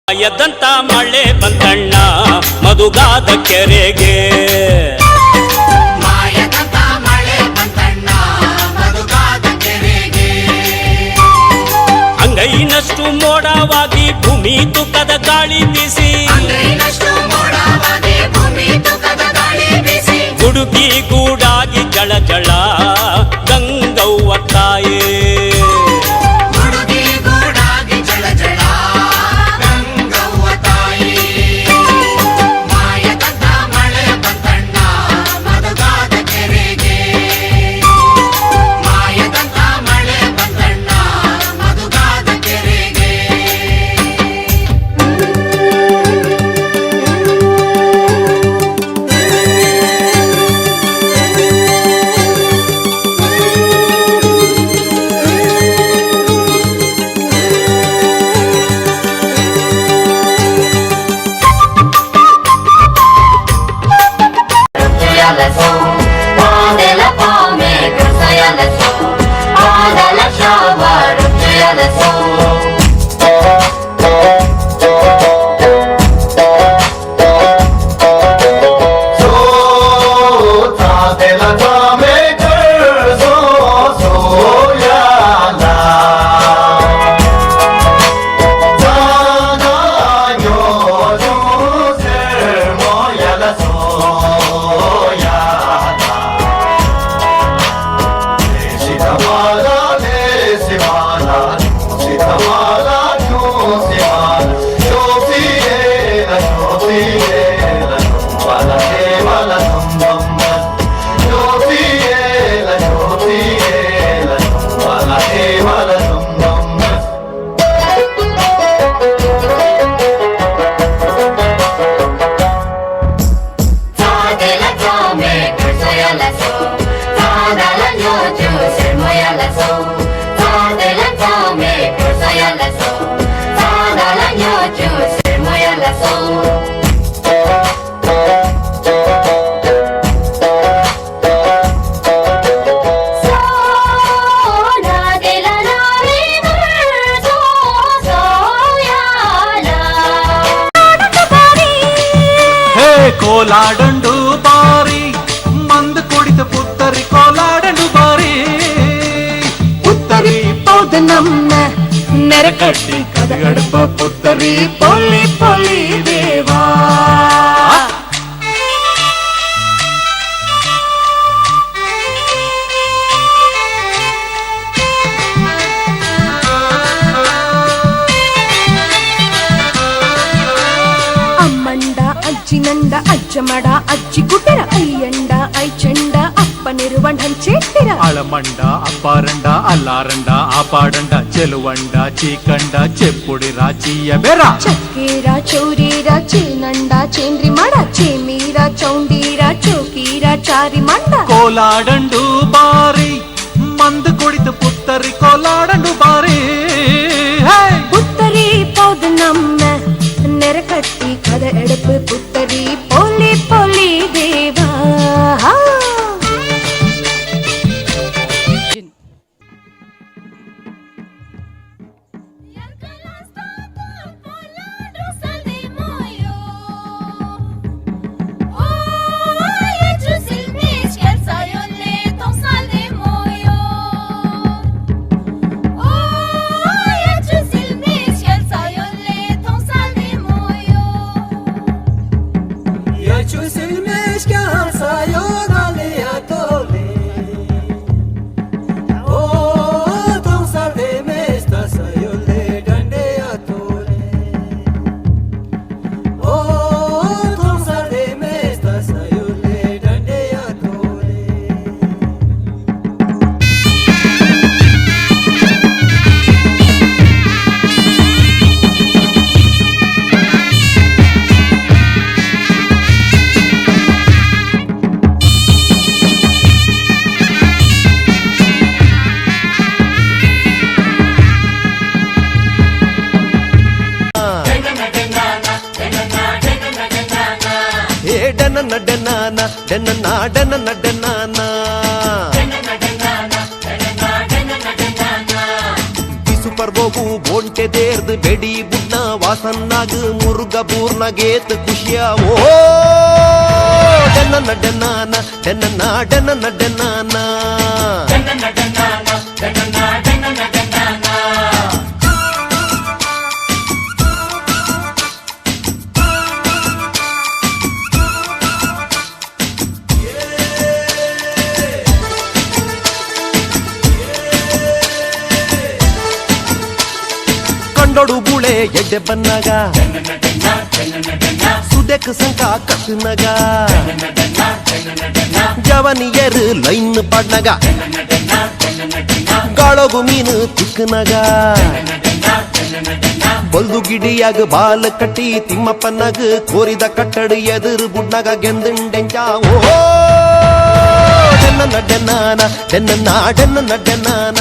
ಎದ್ದಂತ ಮಳೆ ಬಂತಣ್ಣ ಮಧುಗಾದ ಕೆರೆಗೆ ಅಂಗೈನಷ್ಟು ಮೋಡವಾಗಿ ಭೂಮಿ ತುಕದ ಗಾಳಿ ಬೀಸಿ ಗುಡುಗಿ ಗೂಡಾಗಿ ಜಳ ಜಳ ಗಂಗವ್ವ ತಾಯೇ ಕೋಲಾಡಂಡು ಬಾರಿ ಮಂದು ಕುಡಿದ ಪುತ್ತರಿ ಕೋಲಾಡಂಡು ಬಾರಿ ಪುತ್ತರಿ ಪೌದ ನಮ್ಮ ನೆರಕಟ್ಟಿ ಕದಗಡಪ ಪುತ್ತರಿ ಪೊಲ್ಲಿ ಪೊಲ್ಲಿ ದೇವಾ ಅಜ್ಜಿನಂಡ ಅಜ್ಜಮಡ ಅಜ್ಜಿ ಗುಡ್ಡರ ಅಯ್ಯಂಡ ಐಚಂಡ ಅಪ್ಪನಿರುವಂಡ ಹಂಚೇಟ್ಟಿರ ಅಳಮಂಡ ಅಪ್ಪಾರಂಡ ಅಲ್ಲಾರಂಡ ಆಪಾಡಂಡ ಚೆಲುವಂಡ ಚೀಕಂಡ ಚೆಪ್ಪುಡಿ ರಾಚಿಯ ಬೆರ ಚಕ್ಕೀರ ಚೌರೀರ ಚೇನಂಡ ಚೇಂದ್ರಿ ಮಡ ಚೇಮೀರ ಚೌಂಡೀರ ಚೌಕೀರ ಚಾರಿ ಮಂಡ ಕೋಲಾಡಂಡು ಬಾರಿ ಮಂದು ಕುಡಿದು ಪುತ್ತರಿ ಕೋಲಾಡಂಡು ಬಾರಿ ಪುತ್ತರಿ ಪೌದ ನಮ್ಮ ನೆರಕಟ್ಟಿ ಕದ ಎಡಪು ಪುತ್ತರಿ ಪೊಲಿ ಪೊಲಿ ದೇವಾ ಬರ್ಬೋಗು ಬೋಂಟೆ ದೇರ್ದು ಬೆಡಿ ಬುಡ್ನ ವಾಸನ್ನಾಗ ಮುರುಗ ಬೂರ್ನ ಗೇತ್ ಖುಷಿಯ ಓ ಡೆನ್ನ ಡೆನ್ನಾನ ಡೆನ್ನ ಡೆನ್ನ ಡೆನ್ನಾನ ಕಂಡೊಡು ಬುಳೆ ಎಡ್ಡೆ ಬನ್ನಗ ಸುದೆಕ್ ಸಂಕ ಕಟ್ಟನಗ ಜವನಿಯರು ಲೈನ್ ಪಡ್ನಗ ಗಾಳಗು ಮೀನು ತಿಕ್ಕನಗ ಬಲ್ದು ಗಿಡಿಯಾಗ ಬಾಲ ಕಟ್ಟಿ ತಿಮ್ಮಪ್ಪನಗ ಕೋರಿದ ಕಟ್ಟಡು ಎದುರು ಬುಡ್ನಗ ಗೆಂದಂಡೆಂಚ ಓ ಡೆನ್ನ ಡೆನ್ನಾನ ಡೆನ್ನ ಡೆನ್ನ ಡೆನ್ನಾನ